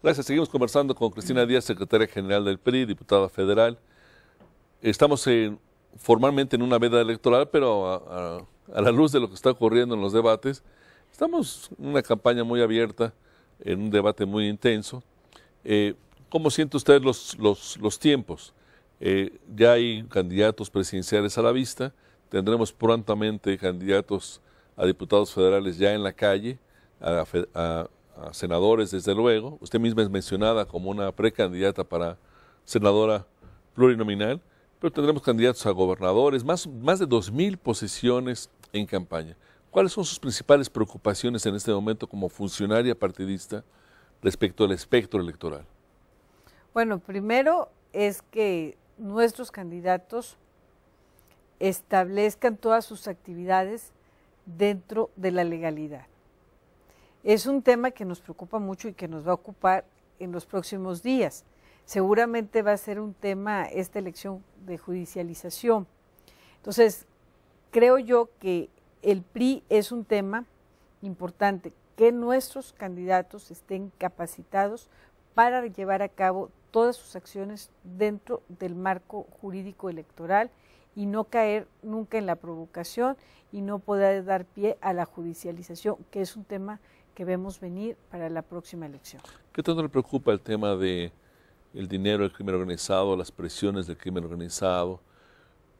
Gracias. Seguimos conversando con Cristina Díaz, secretaria general del PRI, diputada federal. Estamos formalmente en una veda electoral, pero a la luz de lo que está ocurriendo en los debates, estamos en una campaña muy abierta, en un debate muy intenso. ¿Cómo siente usted los tiempos? Ya hay candidatos presidenciales a la vista, tendremos prontamente candidatos a diputados federales ya en la calle, a senadores desde luego. Usted misma es mencionada como una precandidata para senadora plurinominal, pero tendremos candidatos a gobernadores, más de 2,000 posiciones en campaña. ¿Cuáles son sus principales preocupaciones en este momento como funcionaria partidista respecto al espectro electoral? Bueno, primero es que nuestros candidatos establezcan todas sus actividades dentro de la legalidad. Es un tema que nos preocupa mucho y que nos va a ocupar en los próximos días. Seguramente va a ser un tema esta elección de judicialización. Entonces, creo yo que el PRI es un tema importante, que nuestros candidatos estén capacitados para llevar a cabo todas sus acciones dentro del marco jurídico electoral y no caer nunca en la provocación y no poder dar pie a la judicialización, que es un tema que vemos venir para la próxima elección. ¿Qué tanto le preocupa el tema de el dinero del crimen organizado, las presiones del crimen organizado,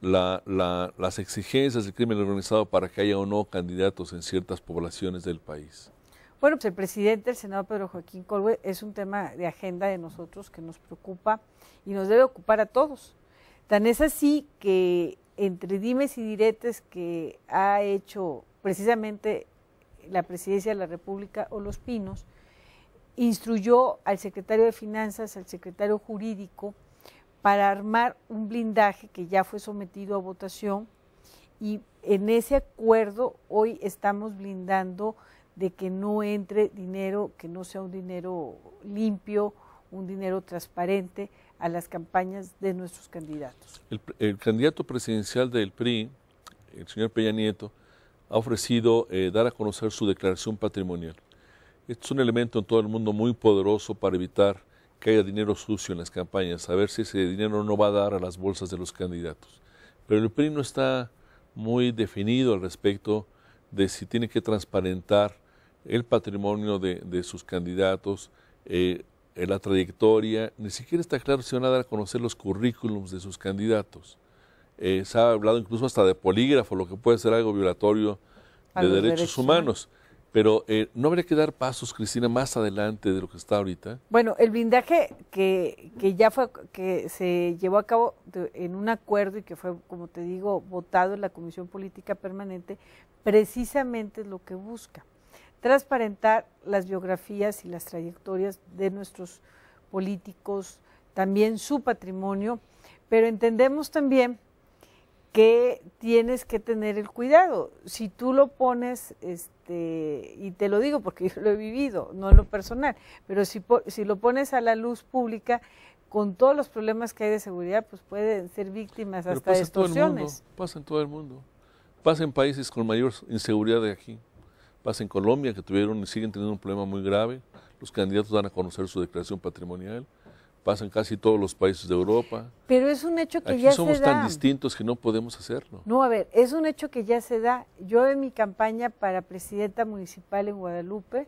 las exigencias del crimen organizado para que haya o no candidatos en ciertas poblaciones del país? Bueno, pues el presidente del Senado, Pedro Joaquín Colbe, es un tema de agenda de nosotros que nos preocupa y nos debe ocupar a todos. Tan es así que entre dimes y diretes que ha hecho precisamente la Presidencia de la República o Los Pinos, instruyó al secretario de Finanzas, al secretario jurídico, para armar un blindaje que ya fue sometido a votación y en ese acuerdo hoy estamos blindando de que no entre dinero, que no sea un dinero limpio, un dinero transparente a las campañas de nuestros candidatos. El candidato presidencial del PRI, el señor Peña Nieto, ha ofrecido dar a conocer su declaración patrimonial. Este es un elemento en todo el mundo muy poderoso para evitar que haya dinero sucio en las campañas, a ver si ese dinero no va a dar a las bolsas de los candidatos. Pero el PRI no está muy definido al respecto de si tiene que transparentar el patrimonio de sus candidatos, la trayectoria, ni siquiera está claro si van a dar a conocer los currículums de sus candidatos. Se ha hablado incluso hasta de polígrafo, lo que puede ser algo violatorio de derechos humanos. Pero ¿no habría que dar pasos, Cristina, más adelante de lo que está ahorita? Bueno, el blindaje que se llevó a cabo en un acuerdo y que fue, como te digo, votado en la Comisión Política Permanente, precisamente es lo que busca. Transparentar las biografías y las trayectorias de nuestros políticos, también su patrimonio, pero entendemos también que tienes que tener el cuidado. Si tú lo pones, y te lo digo porque yo lo he vivido, no en lo personal, pero si lo pones a la luz pública, con todos los problemas que hay de seguridad, pues pueden ser víctimas hasta de extorsiones. Pasa en todo el mundo. Pasa en países con mayor inseguridad de aquí. Pasa en Colombia, que tuvieron y siguen teniendo un problema muy grave. Los candidatos dan a conocer su declaración patrimonial. Pasa en casi todos los países de Europa. Pero es un hecho que aquí ya se da. Aquí somos tan distintos que no podemos hacerlo. No, a ver, es un hecho que ya se da. Yo en mi campaña para presidenta municipal en Guadalupe,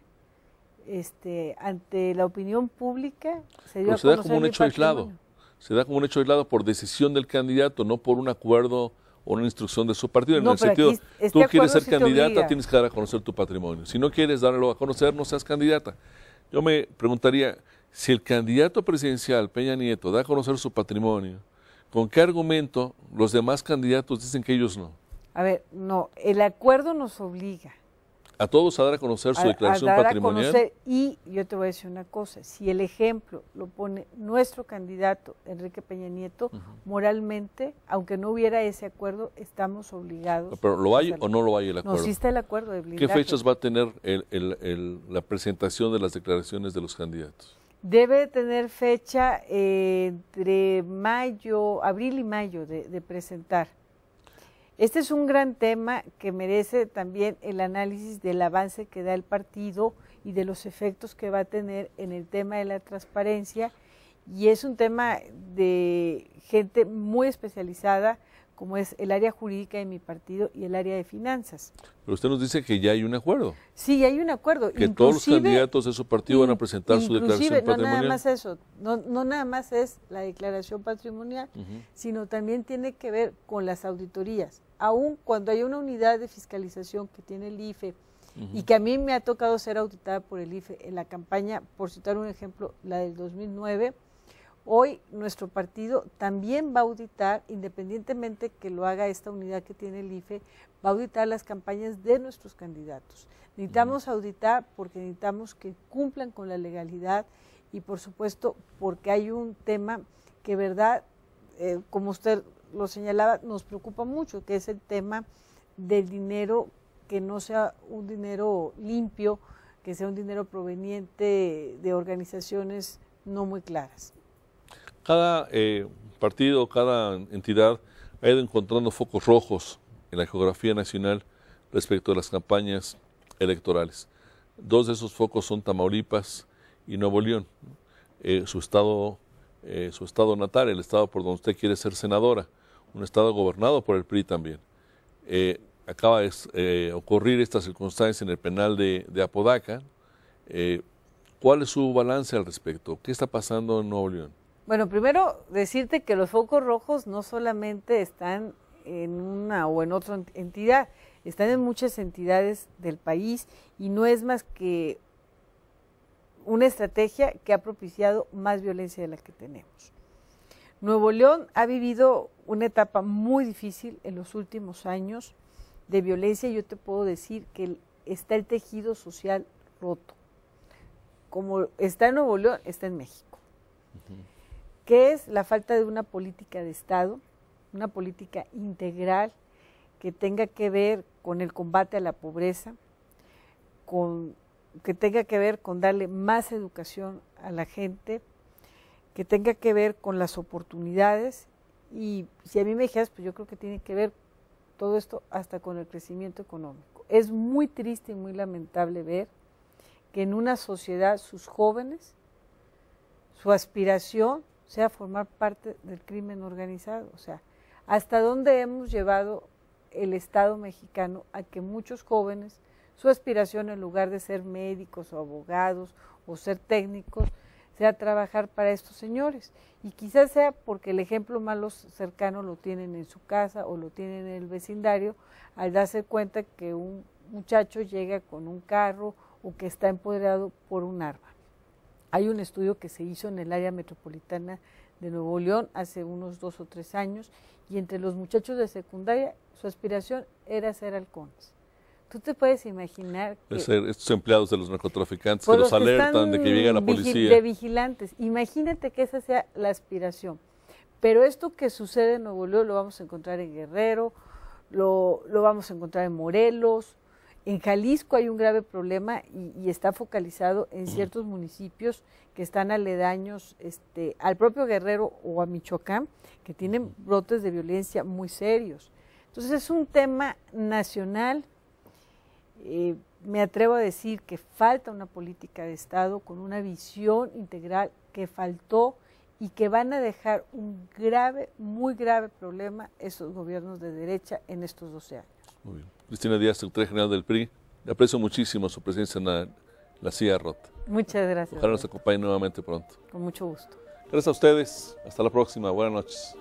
ante la opinión pública, se dio a conocer da como un hecho aislado. Se da como un hecho aislado por decisión del candidato, no por un acuerdo o una instrucción de su partido. No, en el sentido, tú quieres ser candidata, obliga. Tienes que dar a conocer tu patrimonio. Si no quieres darlo a conocer, no seas candidata. Yo me preguntaría, si el candidato presidencial, Peña Nieto, da a conocer su patrimonio, ¿con qué argumento los demás candidatos dicen que ellos no? A ver, no, el acuerdo nos obliga. ¿A todos a dar a conocer su declaración patrimonial? Conocer, y yo te voy a decir una cosa, si el ejemplo lo pone nuestro candidato, Enrique Peña Nieto, moralmente, aunque no hubiera ese acuerdo, estamos obligados. ¿Pero lo hay o no lo hay el acuerdo? No, sí está el acuerdo de blindaje. ¿Qué fechas va a tener la presentación de las declaraciones de los candidatos? Debe de tener fecha entre abril y mayo de presentar. Este es un gran tema que merece también el análisis del avance que da el partido y de los efectos que va a tener en el tema de la transparencia, y es un tema de gente muy especializada, como es el área jurídica de mi partido y el área de finanzas. Pero usted nos dice que ya hay un acuerdo. Sí, hay un acuerdo. Que todos los candidatos de su partido van a presentar su declaración patrimonial. No nada más eso, no nada más es la declaración patrimonial, sino también tiene que ver con las auditorías. Aún cuando hay una unidad de fiscalización que tiene el IFE, y que a mí me ha tocado ser auditada por el IFE en la campaña, por citar un ejemplo, la del 2009, hoy nuestro partido también va a auditar, independientemente que lo haga esta unidad que tiene el IFE, va a auditar las campañas de nuestros candidatos. Necesitamos auditar porque necesitamos que cumplan con la legalidad y, por supuesto, porque hay un tema que, verdad, como usted lo señalaba, nos preocupa mucho, que es el tema del dinero, que no sea un dinero limpio, que sea un dinero proveniente de organizaciones no muy claras. Cada partido, cada entidad ha ido encontrando focos rojos en la geografía nacional respecto a las campañas electorales. Dos de esos focos son Tamaulipas y Nuevo León, su estado natal, el estado por donde usted quiere ser senadora, un estado gobernado por el PRI también. Acaba de ocurrir esta circunstancia en el penal de Apodaca. ¿Cuál es su balance al respecto? ¿Qué está pasando en Nuevo León? Bueno, primero decirte que los focos rojos no solamente están en una o en otra entidad, están en muchas entidades del país y no es más que una estrategia que ha propiciado más violencia de la que tenemos. Nuevo León ha vivido una etapa muy difícil en los últimos años de violencia. Yo te puedo decir que está el tejido social roto. Como está en Nuevo León, está en México. ¿Qué es la falta de una política de Estado, una política integral que tenga que ver con el combate a la pobreza, que tenga que ver con darle más educación a la gente, que tenga que ver con las oportunidades? Y si a mí me dijeras, pues yo creo que tiene que ver todo esto hasta con el crecimiento económico. Es muy triste y muy lamentable ver que en una sociedad sus jóvenes, su aspiración sea formar parte del crimen organizado. O sea, hasta dónde hemos llevado el Estado mexicano a que muchos jóvenes, su aspiración en lugar de ser médicos o abogados o ser técnicos, sea trabajar para estos señores. Y quizás sea porque el ejemplo más cercano lo tienen en su casa o lo tienen en el vecindario, al darse cuenta que un muchacho llega con un carro o que está empoderado por un arma. Hay un estudio que se hizo en el área metropolitana de Nuevo León hace unos 2 o 3 años, y entre los muchachos de secundaria su aspiración era ser halcones. ¿Tú te puedes imaginar que estos empleados de los narcotraficantes que los alertan de que llega la policía? De vigilantes. Imagínate que esa sea la aspiración. Pero esto que sucede en Nuevo León lo vamos a encontrar en Guerrero, lo vamos a encontrar en Morelos. En Jalisco hay un grave problema y está focalizado en ciertos municipios que están aledaños al propio Guerrero o a Michoacán, que tienen brotes de violencia muy serios. Entonces es un tema nacional. Me atrevo a decir que falta una política de Estado con una visión integral que faltó y que van a dejar un grave, muy grave problema esos gobiernos de derecha en estos 12 años. Muy bien. Cristina Díaz, secretaria general del PRI, le aprecio muchísimo su presencia en la silla rota. Muchas gracias. Ojalá nos acompañe nuevamente pronto. Con mucho gusto. Gracias a ustedes. Hasta la próxima. Buenas noches.